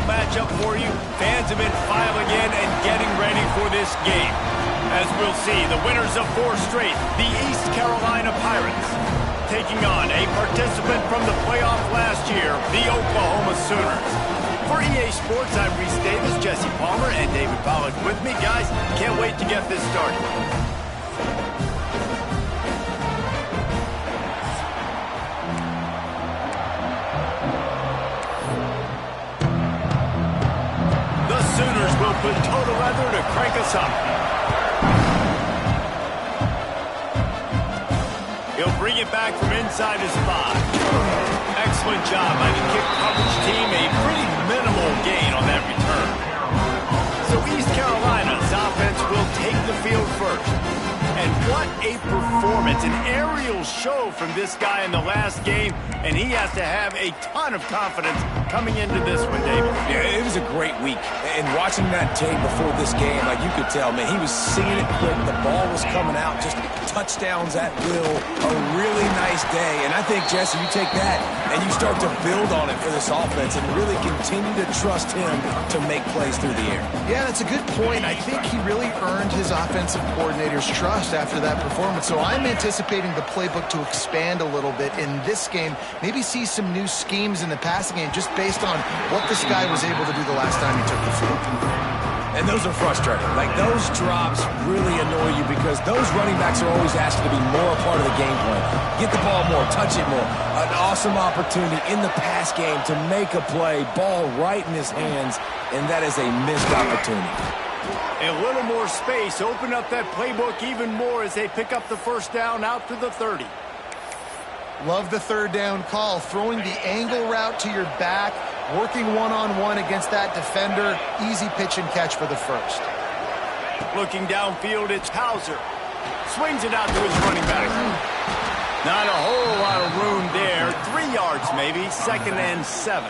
matchup for you. Fans have been filing in and getting ready for this game. As we'll see, the winners of 4 straight, the East Carolina Pirates, taking on a participant from the playoff last year, the Oklahoma Sooners. For EA Sports, I'm Reese Davis, Jesse Palmer, and David Pollack with me. Guys, can't wait to get this started. The Sooners will put total leather to crank us up. He'll bring it back from inside his 5. Excellent job by the kick coverage team. A pretty minimal gain on that return. So East Carolina's offense will take the field first. And what a performance, an aerial show from this guy in the last game, and he has to have a ton of confidence coming into this one, David. Yeah, it was a great week. And watching that tape before this game, like you could tell, man, he was seeing it quick. The ball was coming out, just touchdowns at will. A really nice day. And I think, Jesse, you take that and you start to build on it for this offense and really continue to trust him to make plays through the air. Yeah, that's a good point. I think he really earned his offensive coordinator's trust after that performance. So I'm anticipating the playbook to expand a little bit in this game. Maybe see some new schemes in the passing game just based on what this guy was able to do the last time he took the field. And those are frustrating. Like, those drops really annoy you because those running backs are always asked to be more a part of the game plan. Get the ball more, touch it more. An awesome opportunity in the pass game to make a play, ball right in his hands, and that is a missed opportunity. A little more space, open up that playbook even more as they pick up the first down out to the 30. Love the third down call, throwing the angle route to your back, working one-on-one against that defender. Easy pitch and catch for the first. Looking downfield, it's Hauser. Swings it out to his running back. Not a whole lot of room there. 3 yards maybe, 2nd and 7.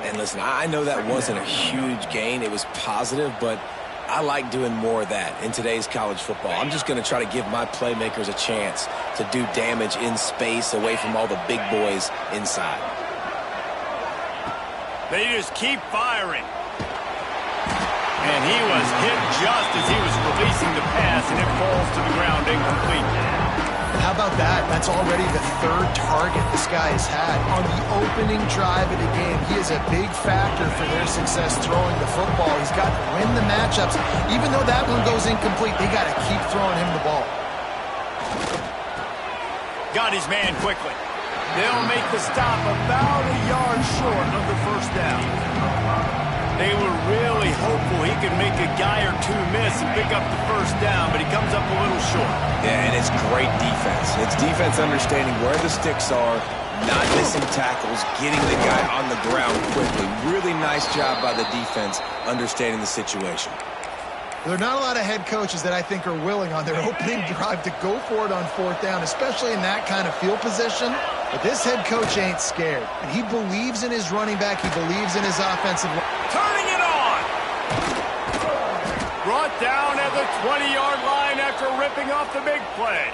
And listen, I know that wasn't a huge gain. It was positive, but I like doing more of that in today's college football. I'm just going to try to give my playmakers a chance to do damage in space away from all the big boys inside. They just keep firing. And he was hit just as he was releasing the pass, and it falls to the ground incomplete. How about that? That's already the 3rd target this guy has had. On the opening drive of the game, he is a big factor for their success throwing the football. He's got to win the matchups. Even though that one goes incomplete, they got to keep throwing him the ball. Got his man quickly. They'll make the stop about a yard short of the first down. They were really hopeful he could make a guy or two miss and pick up the first down, but he comes up a little short. Yeah, and it's great defense. It's defense understanding where the sticks are, not missing tackles, getting the guy on the ground quickly. Really nice job by the defense understanding the situation. There are not a lot of head coaches that I think are willing on their opening drive to go for it on 4th down, especially in that kind of field position. But this head coach ain't scared. And he believes in his running back. He believes in his offensive line. Turning it on! Brought down at the 20-yard line after ripping off the big play.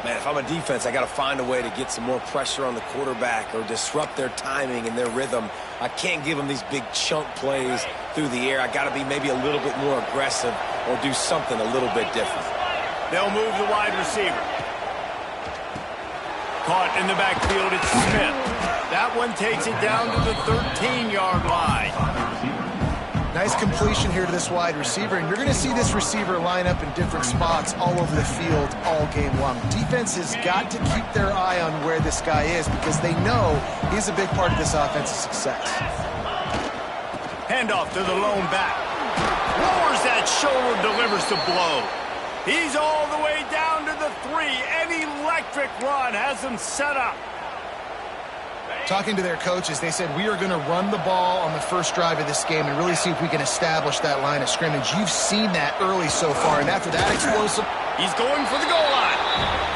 Man, if I'm a defense, I got to find a way to get some more pressure on the quarterback or disrupt their timing and their rhythm. I can't give them these big chunk plays through the air. I got to be maybe a little bit more aggressive or do something a little bit different. They'll move the wide receiver. Caught in the backfield, it's Smith. That one takes it down to the 13-yard line. Nice completion here to this wide receiver, and you're going to see this receiver line up in different spots all over the field all game long. Defense has got to keep their eye on where this guy is because they know he's a big part of this offense's success. Handoff to the lone back. Lowers that shoulder, delivers the blow. He's all the way down to the 3. An electric run has him set up. Talking to their coaches, they said, we are going to run the ball on the first drive of this game and really see if we can establish that line of scrimmage. You've seen that early so far, and after that explosive... He's going for the goal line.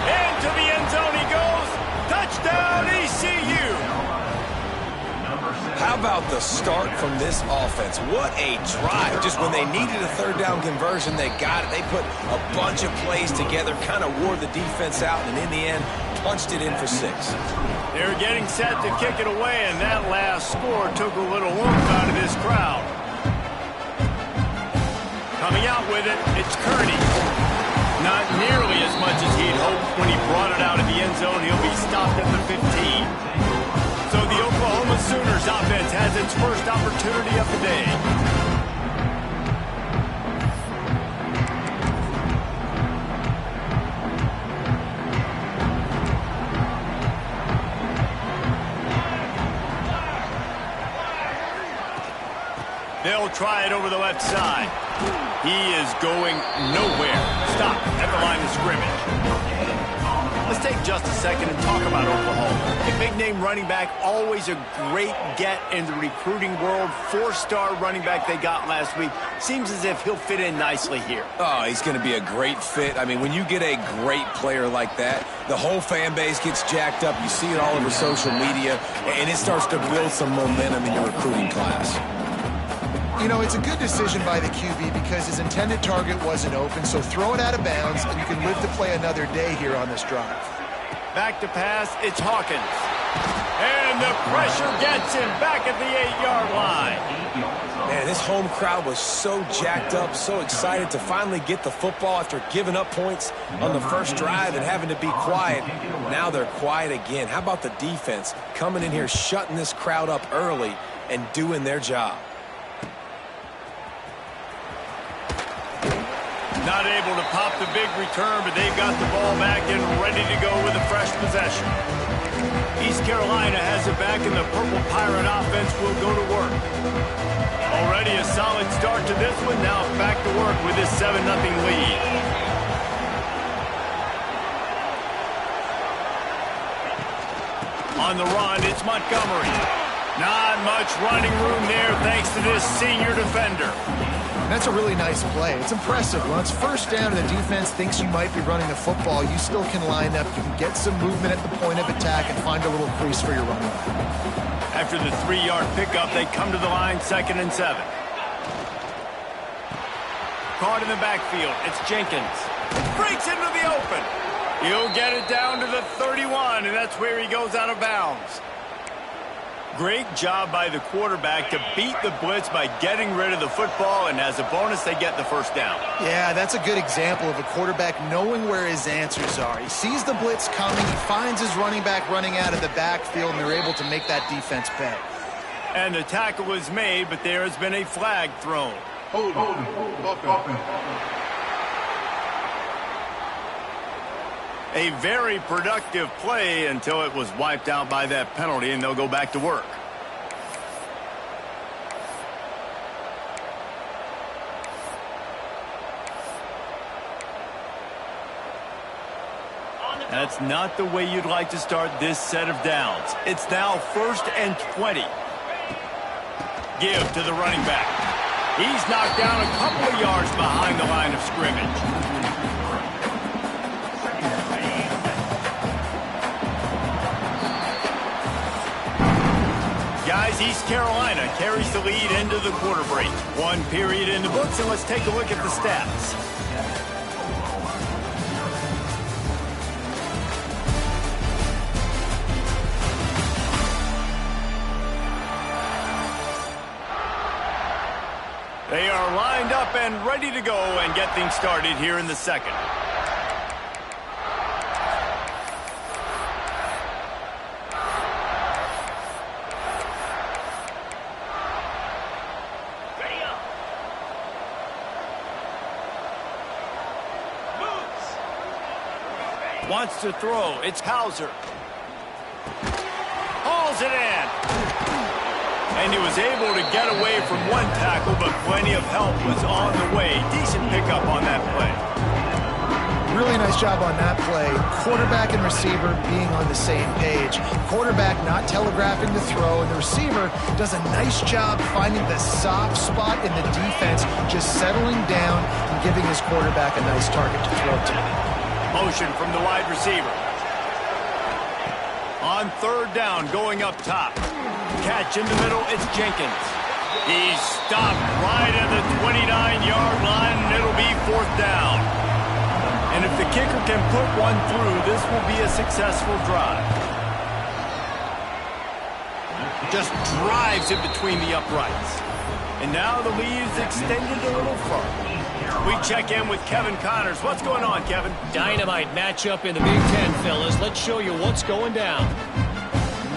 And to the end zone he goes. Touchdown, ECU. How about the start from this offense? What a drive. Just when they needed a 3rd down conversion, they got it. They put a bunch of plays together, kind of wore the defense out, and in the end, punched it in for 6. They're getting set to kick it away, and that last score took a little oomph out of this crowd. Coming out with it, it's Kearney. Not nearly as much as he'd hoped when he brought it out of the end zone. He'll be stopped at the 15. So the Oklahoma Sooners offense has its first opportunity of the day. They'll try it over the left side. He is going nowhere. Stop at the line of scrimmage. Let's take just a second and talk about Oklahoma. A big-name running back, always a great get in the recruiting world. 4-star running back they got last week. Seems as if he'll fit in nicely here. Oh, he's going to be a great fit. I mean, when you get a great player like that, the whole fan base gets jacked up. You see it all over social media, and it starts to build some momentum in your recruiting class. You know, it's a good decision by the QB because his intended target wasn't open, so throw it out of bounds, and you can live to play another day here on this drive. Back to pass, it's Hawkins. And the pressure gets him back at the 8-yard line. Man, this home crowd was so jacked up, so excited to finally get the football after giving up points on the first drive and having to be quiet. Now they're quiet again. How about the defense coming in here, shutting this crowd up early and doing their job? Not able to pop the big return, but they've got the ball back and ready to go with a fresh possession. East Carolina has it back, and the Purple Pirate offense will go to work. Already a solid start to this one. Now back to work with this 7-0 lead. On the run, it's Montgomery. Not much running room there thanks to this senior defender. That's a really nice play. It's impressive. When it's first down and the defense thinks you might be running the football, you still can line up. You can get some movement at the point of attack and find a little crease for your running back. After the 3-yard pickup, they come to the line, 2nd and 7. Caught in the backfield, it's Jenkins. Breaks into the open. He'll get it down to the 31, and that's where he goes out of bounds. Great job by the quarterback to beat the blitz by getting rid of the football, and as a bonus, they get the first down. Yeah, that's a good example of a quarterback knowing where his answers are. He sees the blitz coming, he finds his running back running out of the backfield, and they're able to make that defense pay. And the tackle is made, but there has been a flag thrown. Hold on. A very productive play until it was wiped out by that penalty, and they'll go back to work. That's not the way you'd like to start this set of downs. It's now 1st and 20. Give to the running back. He's knocked down a couple of yards behind the line of scrimmage. Guys, East Carolina carries the lead into the quarter break. 1 period in the books, and let's take a look at the stats. They are lined up and ready to go and get things started here in the second. Wants to throw. It's Hauser. Hauls it in. And he was able to get away from one tackle, but plenty of help was on the way. Decent pickup on that play. Really nice job on that play. Quarterback and receiver being on the same page. Quarterback not telegraphing the throw, and the receiver does a nice job finding the soft spot in the defense, just settling down and giving his quarterback a nice target to throw to. Motion from the wide receiver. On 3rd down, going up top. Catch in the middle, it's Jenkins. He's stopped right at the 29-yard line, and it'll be 4th down. And if the kicker can put one through, this will be a successful drive. Just drives it between the uprights. And now the lead is extended a little further. We check in with Kevin Connors. What's going on, Kevin? Dynamite matchup in the Big Ten, fellas. Let's show you what's going down.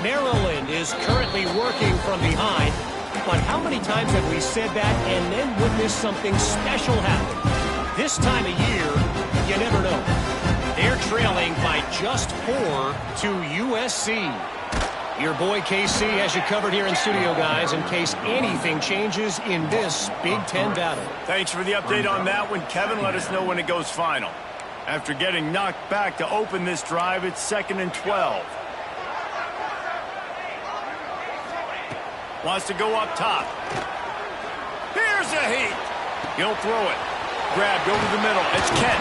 Maryland is currently working from behind. But how many times have we said that and then witnessed something special happen? This time of year, you never know. They're trailing by just 4 to USC. Your boy KC has you covered here in studio, guys, in case anything changes in this Big Ten battle. Thanks for the update on that one, Kevin. Let us know when it goes final. After getting knocked back to open this drive, it's 2nd and 12. Wants to go up top. Here's a heat. He'll throw it. Grabbed over the middle. It's Kent.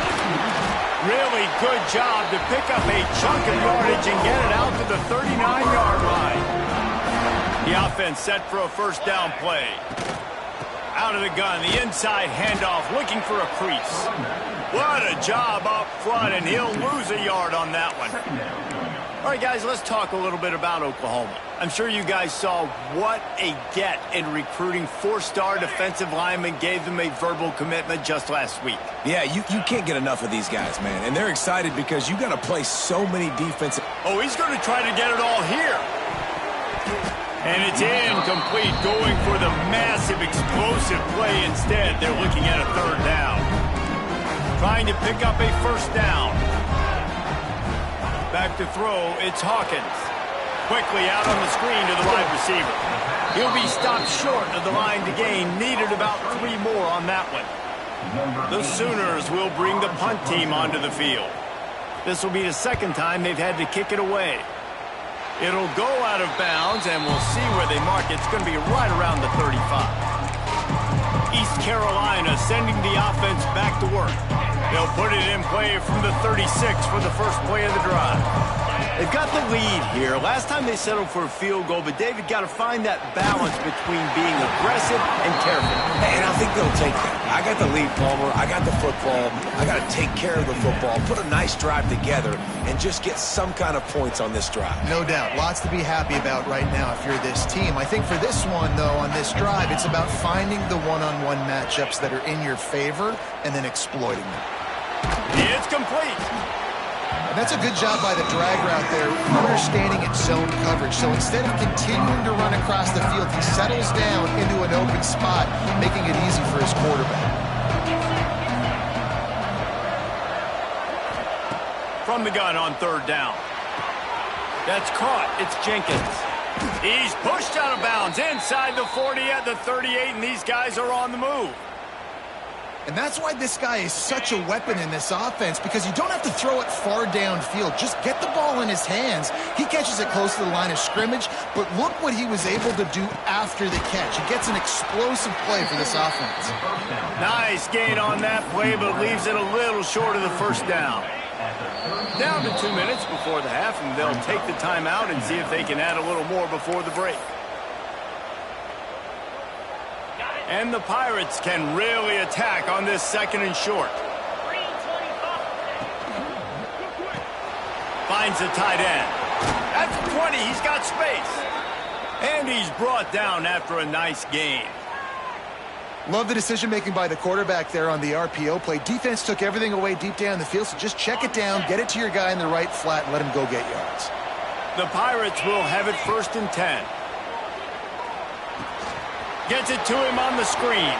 Really good job to pick up a chunk of yardage and get it out to the 39-yard line. The offense set for a first down play. Out of the gun, the inside handoff, looking for a crease. What a job up front, and he'll lose a yard on that one. All right, guys, let's talk a little bit about Oklahoma. I'm sure you guys saw what a get in recruiting. 4-star defensive linemen gave them a verbal commitment just last week. Yeah, you can't get enough of these guys, man. And they're excited because you got to play so many defensive... Oh, he's going to try to get it all here. And it's incomplete, going for the massive explosive play instead. They're looking at a 3rd down. Trying to pick up a first down. Back to throw, it's Hawkins. Quickly out on the screen to the wide receiver. He'll be stopped short of the line to gain. Needed about 3 more on that one. The Sooners will bring the punt team onto the field. This will be the 2nd time they've had to kick it away. It'll go out of bounds, and we'll see where they mark it. It's going to be right around the 35. East Carolina sending the offense back to work. They'll put it in play from the 36 for the first play of the drive. They've got the lead here. Last time they settled for a field goal, but David got to find that balance between being aggressive and careful. And I think they'll take that. I got the lead, Palmer. I got the football. I got to take care of the football, put a nice drive together, and just get some kind of points on this drive. No doubt. Lots to be happy about right now if you're this team. I think for this one, though, on this drive, it's about finding the one-on-one matchups that are in your favor and then exploiting them. It's complete. And that's a good job by the drag route there, understanding its zone coverage. So instead of continuing to run across the field, he settles down into an open spot, making it easy for his quarterback. From the gun on 3rd down. That's caught. It's Jenkins. He's pushed out of bounds inside the 40 at the 38, and these guys are on the move. And that's why this guy is such a weapon in this offense, because you don't have to throw it far downfield. Just get the ball in his hands. He catches it close to the line of scrimmage, but look what he was able to do after the catch. He gets an explosive play for this offense. Nice gain on that play, but leaves it a little short of the first down. Down to 2 minutes before the half, and they'll take the timeout and see if they can add a little more before the break. And the Pirates can really attack on this 2nd and short. Finds the tight end. At the 20, he's got space. And he's brought down after a nice gain. Love the decision-making by the quarterback there on the RPO play. Defense took everything away deep down the field, so just check it down, get it to your guy in the right flat, and let him go get yards. The Pirates will have it 1st and 10. Gets it to him on the screen.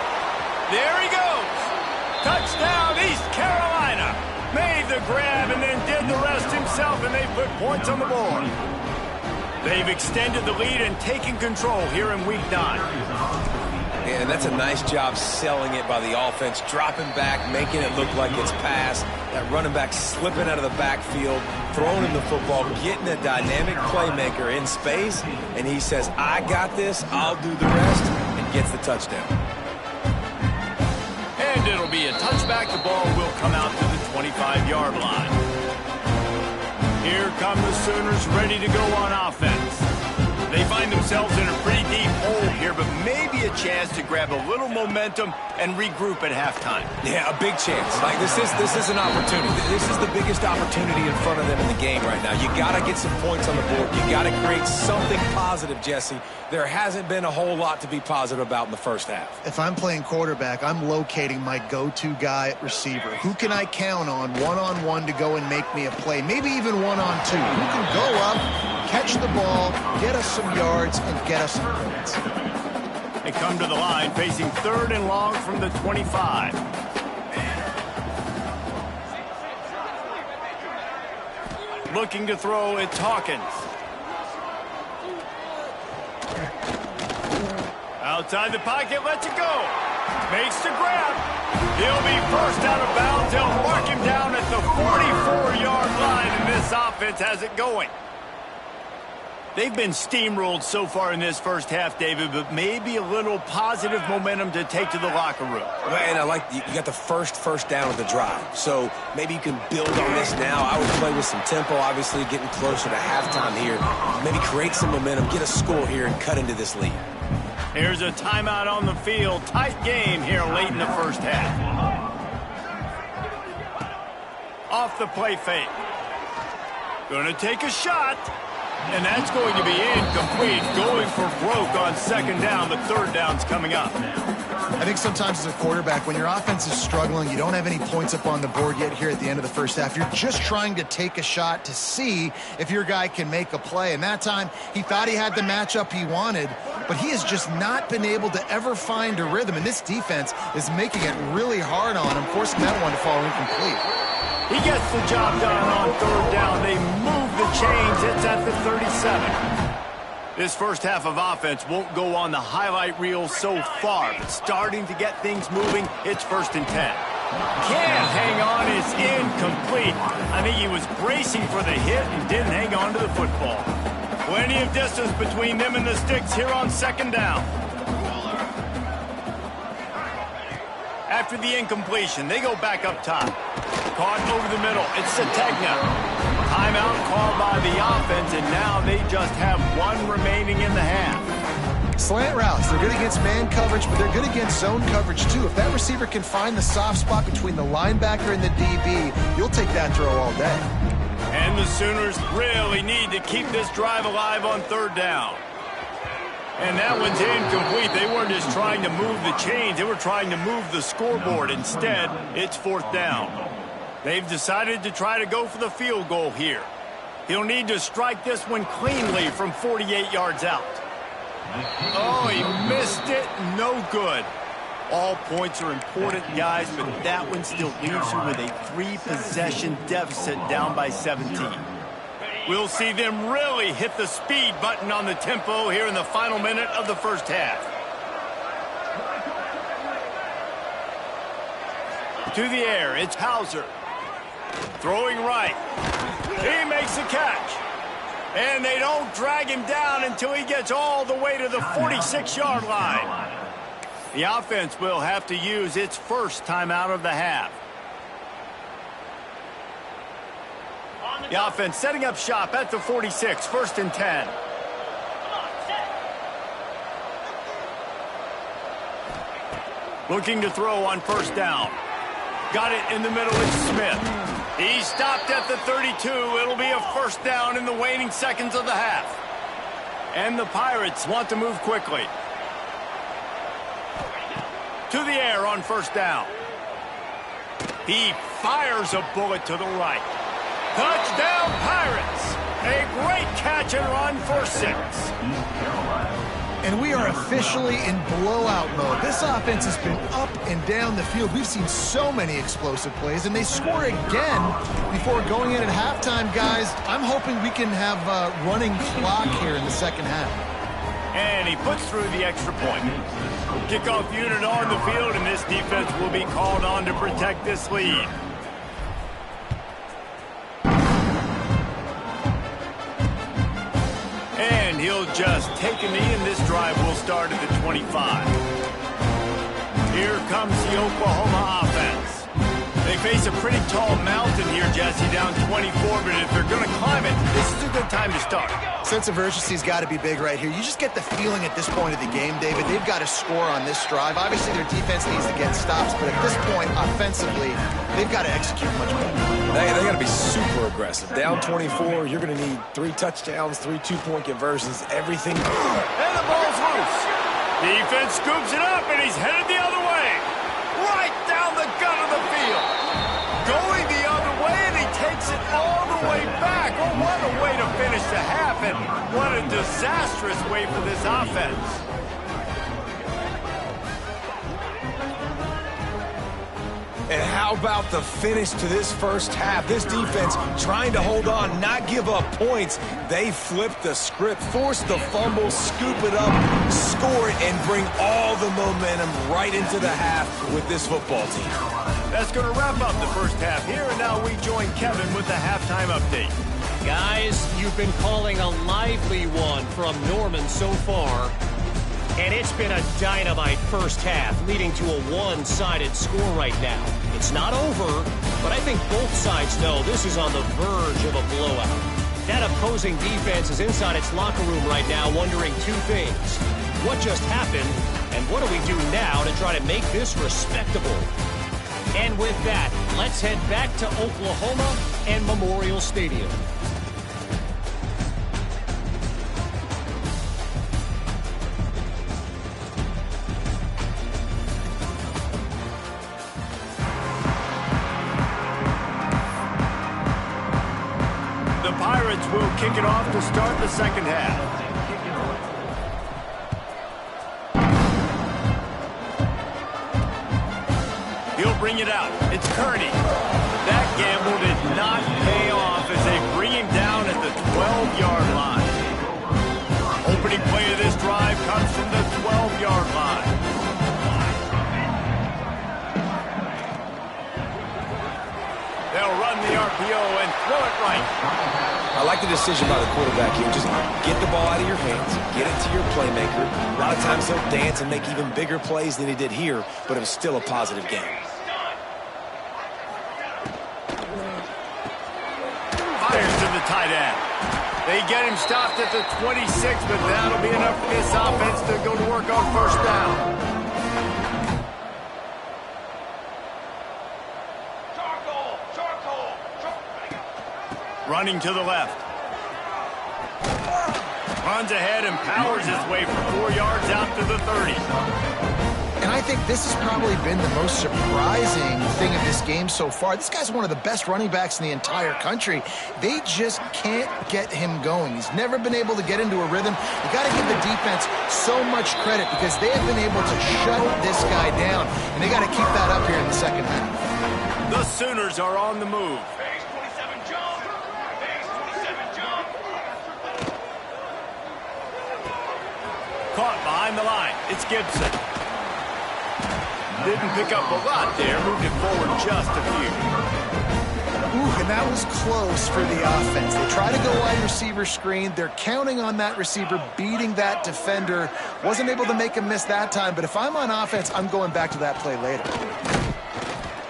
There he goes. Touchdown, East Carolina. Made the grab and then did the rest himself, and they put points on the board. They've extended the lead and taken control here in Week 9. And that's a nice job selling it by the offense, dropping back, making it look like it's passed. That running back slipping out of the backfield, throwing him the football, getting a dynamic playmaker in space, and he says, I got this, I'll do the rest, and gets the touchdown. And it'll be a touchback. The ball will come out to the 25-yard line. Here come the Sooners ready to go on offense. They find themselves in a pretty deep hole here, but maybe maybe a chance to grab a little momentum and regroup at halftime. Yeah, a big chance. Like this is an opportunity. This is the biggest opportunity in front of them in the game right now. You got to get some points on the board. You got to create something positive, Jesse. There hasn't been a whole lot to be positive about in the first half. If I'm playing quarterback, I'm locating my go-to guy at receiver. Who can I count on one-on-one to go and make me a play? Maybe even one-on-two. Who can go up, catch the ball, get us some yards, and get us some points. They come to the line facing 3rd and long from the 25. Looking to throw, it's Hawkins. Outside the pocket, lets it go. Makes the grab. He'll be first out of bounds. They'll mark him down at the 44-yard line, and this offense has it going. They've been steamrolled so far in this first half, David, but maybe a little positive momentum to take to the locker room. And I like you got the first down of the drive, so maybe you can build on this now. I would play with some tempo, obviously getting closer to halftime here. Maybe create some momentum, get a score here, and cut into this lead. Here's a timeout on the field. Tight game here late in the first half. Off the play fake. Going to take a shot. And that's going to be incomplete. Going for broke on 2nd down. The 3rd down's coming up. I think sometimes as a quarterback, when your offense is struggling, you don't have any points up on the board yet here at the end of the first half. You're just trying to take a shot to see if your guy can make a play. And that time, he thought he had the matchup he wanted, but he has just not been able to ever find a rhythm. And this defense is making it really hard on him, forcing that one to fall incomplete. He gets the job done on 3rd down. They move the chains. It's at the 37. This first half of offense won't go on the highlight reel so far, but starting to get things moving, it's 1st and 10. Can't hang on. It's incomplete. I think he was bracing for the hit and didn't hang on to the football. Plenty of distance between them and the sticks here on 2nd down. After the incompletion, they go back up top. Caught over the middle. It's Sategna. Timeout called by the offense, and now they just have 1 remaining in the half. Slant routes. They're good against man coverage, but they're good against zone coverage, too. If that receiver can find the soft spot between the linebacker and the DB, you'll take that throw all day. And the Sooners really need to keep this drive alive on 3rd down. And that one's incomplete. They weren't just trying to move the chains. They were trying to move the scoreboard. Instead, it's 4th down. They've decided to try to go for the field goal here. He'll need to strike this one cleanly from 48 yards out. Oh, he missed it. No good. All points are important, guys, but that one still leaves you with a 3-possession deficit down by 17. We'll see them really hit the speed button on the tempo here in the final minute of the first half. To the air, it's Hauser. Throwing right. He makes the catch. And they don't drag him down until he gets all the way to the 46-yard line. The offense will have to use its first timeout of the half. The offense setting up shop at the 46, 1st and 10. Looking to throw on 1st down. Got it in the middle, it's Smith. He stopped at the 32. It'll be a 1st down in the waning seconds of the half. And the Pirates want to move quickly. To the air on 1st down. He fires a bullet to the right. Touchdown, Pirates! A great catch and run for 6. And we are officially in blowout mode. This offense has been up and down the field. We've seen so many explosive plays, and they score again before going in at halftime, guys. I'm hoping we can have a running clock here in the second half. And he puts through the extra point. Kickoff unit on the field, and this defense will be called on to protect this lead. And he'll just take a knee, and this drive will start at the 25. Here comes the Oklahoma offense. They face a pretty tall mountain here, Jesse, down 24, but if they're going to climb it, this is a good time to start. Sense of urgency's got to be big right here. You just get the feeling at this point of the game, David, they've got to score on this drive. Obviously, their defense needs to get stops, but at this point, offensively, they've got to execute much better. They got to be super aggressive. Down 24, you're going to need 3 touchdowns, 3 two-point conversions, everything. And the ball's loose. Defense scoops it up, and he's headed the other way. Right down the gut of the field. Going the other way, and he takes it all the way back. Oh, what a way to finish the half, and what a disastrous way for this offense. And how about the finish to this first half? This defense trying to hold on, not give up points. They flipped the script, forced the fumble, scoop it up, score it, and bring all the momentum right into the half with this football team. That's going to wrap up the first half here, and now we join Kevin with the halftime update. Guys, you've been calling a lively one from Norman so far. And it's been a dynamite first half, leading to a one-sided score right now. It's not over, but I think both sides know this is on the verge of a blowout. That opposing defense is inside its locker room right now wondering 2 things. What just happened, and what do we do now to try to make this respectable? And with that, let's head back to Oklahoma and Memorial Stadium. Pirates will kick it off to start the second half. He'll bring it out. It's Kearney. That gamble did not pay off as they bring him down at the 12-yard line. Opening play of this drive comes from the 12-yard line. They'll run the RPO and throw it right. I like the decision by the quarterback here. Just get the ball out of your hands, get it to your playmaker. A lot of times he'll dance and make even bigger plays than he did here, but it was still a positive game. Fires to the tight end. They get him stopped at the 26, but that'll be enough for this offense to go to work on first down. Running to the left. Runs ahead and powers his way for 4 yards out to the 30. And I think this has probably been the most surprising thing of this game so far. This guy's one of the best running backs in the entire country. They just can't get him going. He's never been able to get into a rhythm. You got to give the defense so much credit because they have been able to shut this guy down, and they got to keep that up here in the second half. The Sooners are on the move. Caught behind the line. It's Gibson. Didn't pick up a lot there. Moved it forward just a few. Ooh, and that was close for the offense. They try to go wide receiver screen. They're counting on that receiver beating that defender. Wasn't able to make him miss that time, but if I'm on offense, I'm going back to that play later.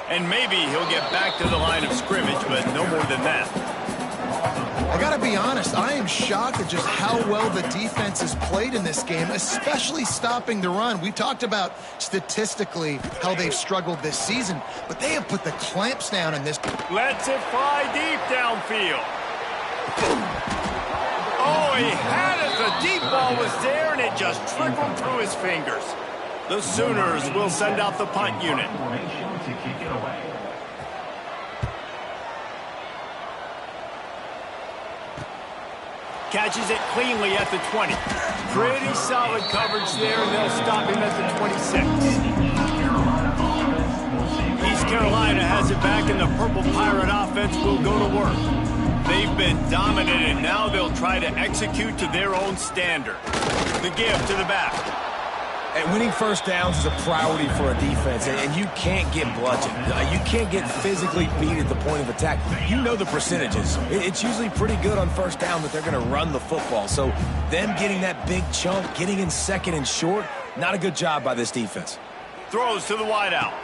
And maybe he'll get back to the line of scrimmage, but no more than that. I got to be honest, I am shocked at just how well the defense has played in this game, especially stopping the run. We talked about statistically how they've struggled this season, but they have put the clamps down in this. Lets it fly deep downfield. Oh, he had it. The deep ball was there, and it just trickled through his fingers. The Sooners will send out the punt unit. Catches it cleanly at the 20. Pretty solid coverage there, and they'll stop him at the 26. East Carolina has it back, and the Purple Pirate offense will go to work. They've been dominant, and now they'll try to execute to their own standard. The give to the back. And winning first downs is a priority for a defense, and you can't get bludgeoned. You can't get physically beat at the point of attack. You know the percentages. It's usually pretty good on first down that they're going to run the football. So them getting that big chunk, getting in second and short, not a good job by this defense. Throws to the wideout.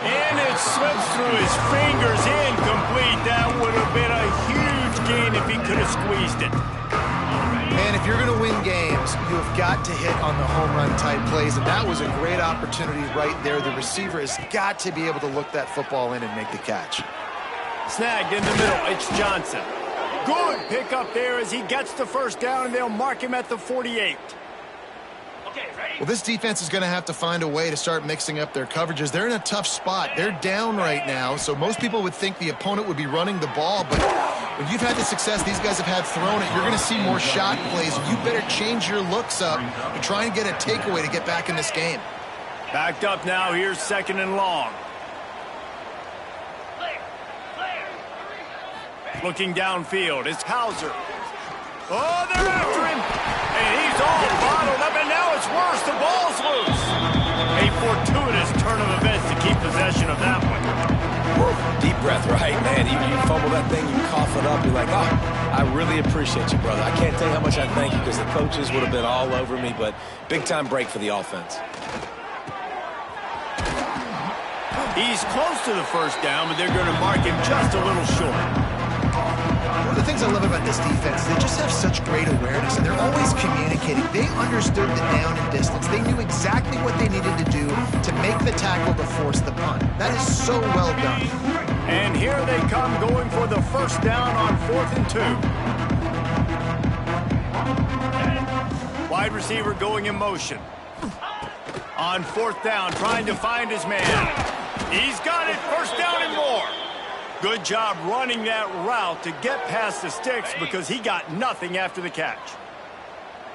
And it slips through his fingers, incomplete. That would have been a huge gain if he could have squeezed it. Man, if you're going to win games, you have got to hit on the home run type plays, and that was a great opportunity right there. The receiver has got to be able to look that football in and make the catch. Snagged in the middle, it's Johnson. Good pick up there as he gets the first down, and they'll mark him at the 48. Well, this defense is going to have to find a way to start mixing up their coverages. They're in a tough spot. They're down right now, so most people would think the opponent would be running the ball, but when you've had the success these guys have had throwing it, you're going to see more shot plays. You better change your looks up and try and get a takeaway to get back in this game. Backed up now, here's 2nd and long. Looking downfield, it's Hauser. Oh, they're after him! And he's all bottled up, and now it's worse. The ball's loose. A fortuitous turn of events to keep possession of that one. Woo. Deep breath, right, man? You fumble that thing, you cough it up, you're like, oh, I really appreciate you, brother. I can't tell you how much I thank you because the coaches would have been all over me, but big-time break for the offense. He's close to the first down, but they're going to mark him just a little short. One of the things I love about this defense is they just have such great awareness, and they're always communicating. They understood the down and distance. They knew exactly what they needed to do to make the tackle to force the punt. That is so well done. And here they come going for the first down on 4th and 2. Wide receiver going in motion. On 4th down, trying to find his man. He's got it, first down and more. Good job running that route to get past the sticks because he got nothing after the catch.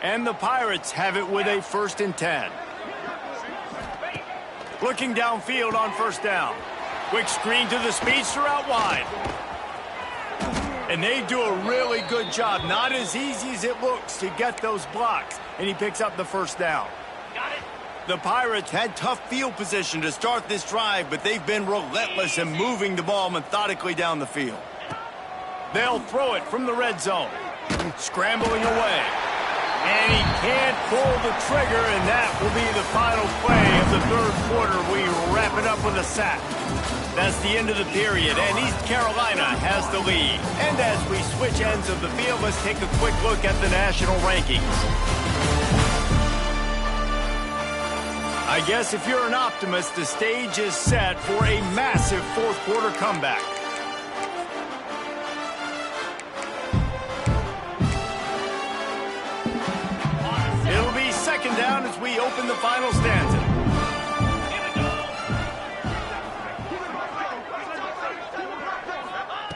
And the Pirates have it with a 1st and 10. Looking downfield on 1st down. Quick screen to the speedster out wide. And they do a really good job. Not as easy as it looks to get those blocks. And he picks up the first down. The Pirates had tough field position to start this drive, but they've been relentless in moving the ball methodically down the field. They'll throw it from the red zone. Scrambling away. And he can't pull the trigger, and that will be the final play of the 3rd quarter. We wrap it up with a sack. That's the end of the period, and East Carolina has the lead. And as we switch ends of the field, let's take a quick look at the national rankings. I guess if you're an optimist, the stage is set for a massive 4th quarter comeback. It'll be 2nd down as we open the final stanza.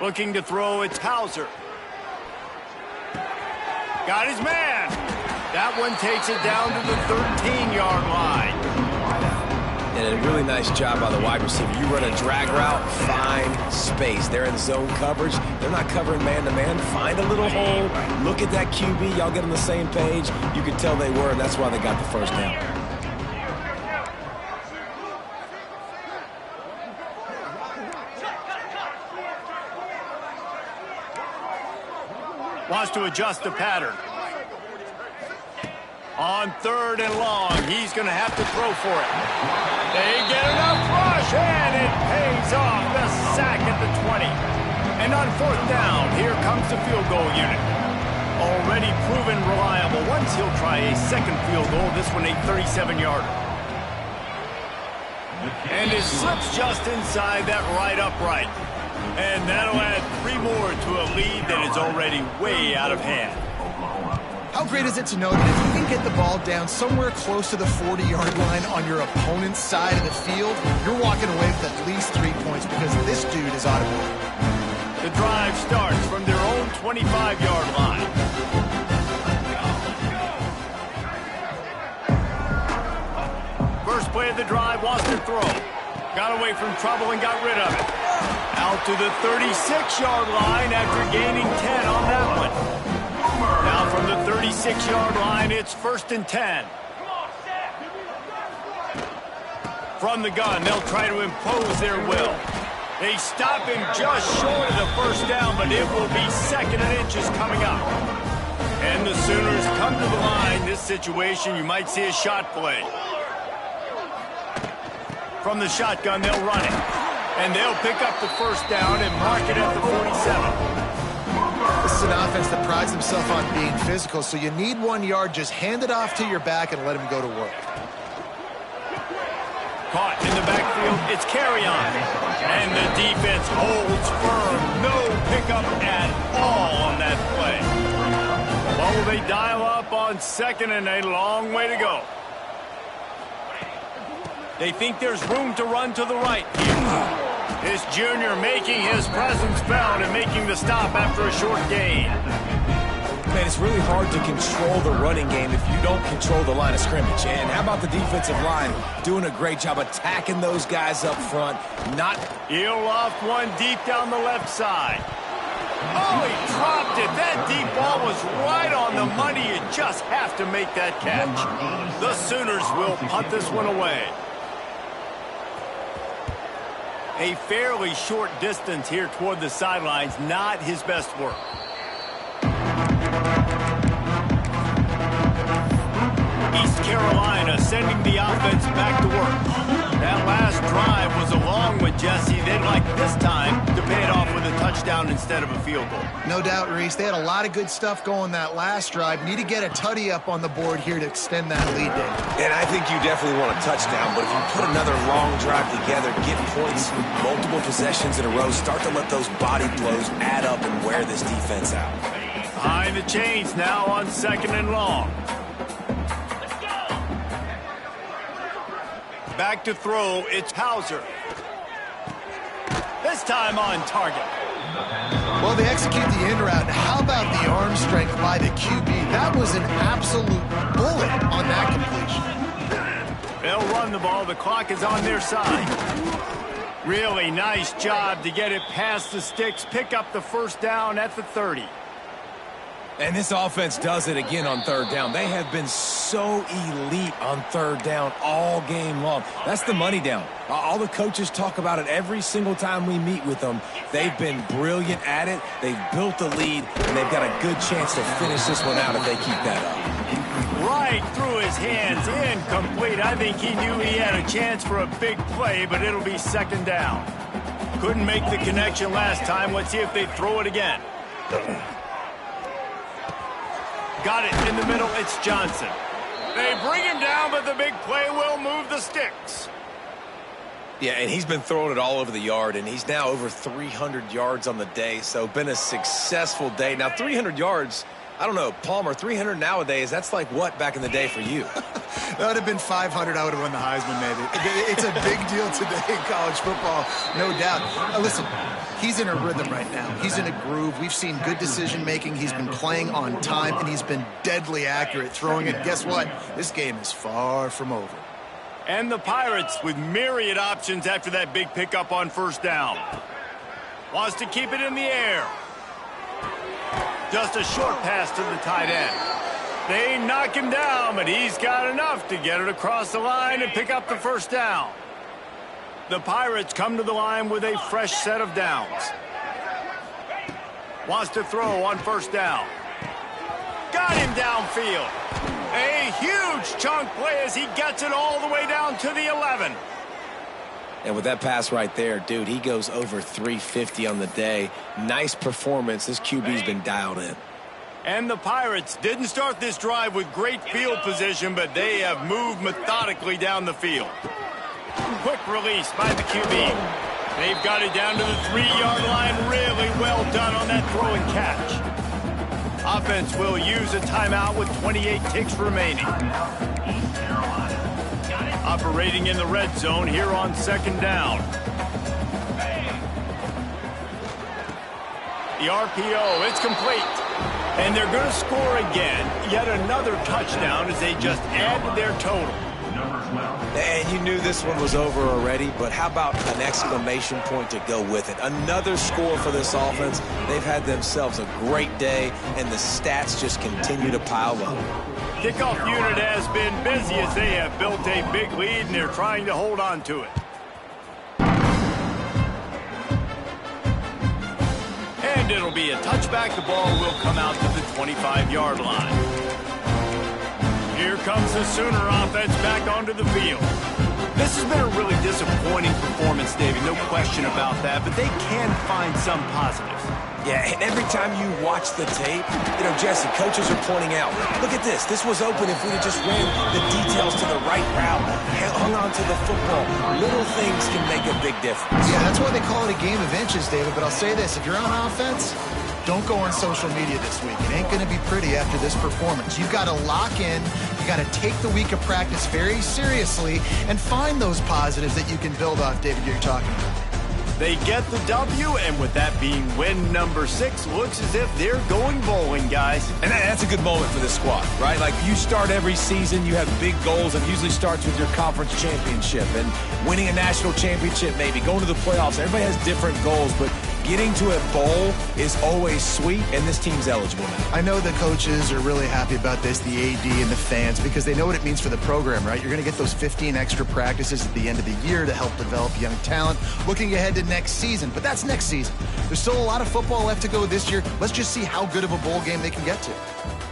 Looking to throw, it's Hauser. Got his man. That one takes it down to the 13-yard line. And a really nice job by the wide receiver. You run a drag route, find space. They're in zone coverage. They're not covering man-to-man. Find a little hole. Look at that QB. Y'all get on the same page. You can tell they were, and that's why they got the first down. Wants to adjust the pattern. On 3rd and long, he's going to have to throw for it. They get enough rush, and it pays off. The sack at the 20. And on 4th down, here comes the field goal unit. Already proven reliable. Once he'll try a 2nd field goal, this one a 37-yarder. And it slips just inside that right upright. And that'll add 3 more to a lead that is already way out of hand. How great is it to know that if you can get the ball down somewhere close to the 40-yard line on your opponent's side of the field, you're walking away with at least 3 points because this dude is audible. The drive starts from their own 25-yard line. First play of the drive, wants to throw. Got away from trouble and got rid of it. Out to the 36-yard line after gaining 10 on that one. Now from the 36-yard line, it's 1st and 10. From the gun, they'll try to impose their will. They stop him just short of the first down, but it will be 2nd and inches coming up. And the Sooners come to the line. This situation, you might see a shot play. From the shotgun, they'll run it. And they'll pick up the first down and mark it at the 47. This is an offense that prides himself on being physical, so you need 1 yard. Just hand it off to your back and let him go to work. Caught in the backfield, it's carry on. And the defense holds firm. No pickup at all on that play. Oh, they dial up on second and a long way to go. They think there's room to run to the right here. This junior making his presence felt and making the stop after a short gain. Man, it's really hard to control the running game if you don't control the line of scrimmage. And how about the defensive line doing a great job attacking those guys up front? He'll loft one deep down the left side. Oh, he dropped it. That deep ball was right on the money. You just have to make that catch. The Sooners will punt this one away. A fairly short distance here toward the sidelines, not his best work. East Carolina sending the offense back to work. That last drive was a long one, Jesse. They'd like this time to pay it off with a touchdown instead of a field goal. No doubt, Reese. They had a lot of good stuff going that last drive. Need to get a tutty up on the board here to extend that lead there. And I think you definitely want a touchdown, but if you put another long drive together, get points, multiple possessions in a row, start to let those body blows add up and wear this defense out. Behind the chains now on second and long. Back to throw, it's Hauser. This time on target. Well, they execute the in route. How about the arm strength by the QB? That was an absolute bullet on that completion. They'll run the ball. The clock is on their side. Really nice job to get it past the sticks, pick up the first down at the 30. And this offense does it again on third down. They have been so elite on third down all game long. That's the money down. All the coaches talk about it every single time we meet with them. They've been brilliant at it. They've built the lead, and they've got a good chance to finish this one out if they keep that up. Right through his hands, incomplete. I think he knew he had a chance for a big play, but it'll be second down. Couldn't make the connection last time. Let's see if they throw it again. Got it in the middle, it's Johnson. They bring him down, but the big play will move the sticks. Yeah, and he's been throwing it all over the yard, and he's now over 300 yards on the day, so been a successful day. Now, 300 yards, I don't know, Palmer, 300 nowadays, that's like what back in the day for you? That would have been 500. I would have won the Heisman, maybe. It's a big deal today in college football, no doubt. Listen, he's in a rhythm right now. He's in a groove. We've seen good decision-making. He's been playing on time, and he's been deadly accurate throwing it. Guess what? This game is far from over. And the Pirates with myriad options after that big pickup on first down. Wants to keep it in the air. Just a short pass to the tight end. They knock him down, but he's got enough to get it across the line and pick up the first down. The Pirates come to the line with a fresh set of downs. Wants to throw on first down. Got him downfield. A huge chunk play as he gets it all the way down to the 11. And with that pass right there, dude, he goes over 350 on the day. Nice performance. This QB's been dialed in. And the Pirates didn't start this drive with great field position, but they have moved methodically down the field. Quick release by the QB. They've got it down to the 3-yard line. Really well done on that throw and catch. Offense will use a timeout with 28 ticks remaining. Operating in the red zone here on second down. The RPO, it's complete. And they're going to score again. Yet another touchdown as they just add to their total. And you knew this one was over already, but how about an exclamation point to go with it? Another score for this offense. They've had themselves a great day, and the stats just continue to pile up. Kickoff unit has been busy as they have built a big lead, and they're trying to hold on to it. And it'll be a touchback. The ball will come out to the 25-yard line. Here comes the Sooner offense back onto the field. This has been a really disappointing performance, David, no question about that, but they can find some positives. Yeah, and every time you watch the tape, Jesse, coaches are pointing out, look at this. This was open if we'd have just ran the details to the right route, hung on to the football. Little things can make a big difference. Yeah, that's why they call it a game of inches, David. But I'll say this, if you're on offense, don't go on social media this week. It ain't going to be pretty after this performance. You've got to lock in. You got to take the week of practice very seriously and find those positives that you can build off, David, you're talking about. They get the W, and with that being win number 6, looks as if they're going bowling, guys. And that's a good moment for this squad, right? Like, you start every season, you have big goals. It usually starts with your conference championship and winning a national championship, maybe going to the playoffs. Everybody has different goals, but getting to a bowl is always sweet, and this team's eligible now. I know the coaches are really happy about this, the AD and the fans, because they know what it means for the program, right? You're going to get those 15 extra practices at the end of the year to help develop young talent, looking ahead to next season. But that's next season. There's still a lot of football left to go this year. Let's just see how good of a bowl game they can get to.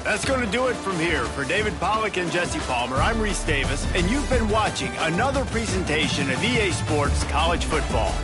That's going to do it from here. For David Pollack and Jesse Palmer, I'm Reese Davis, and you've been watching another presentation of EA Sports College Football.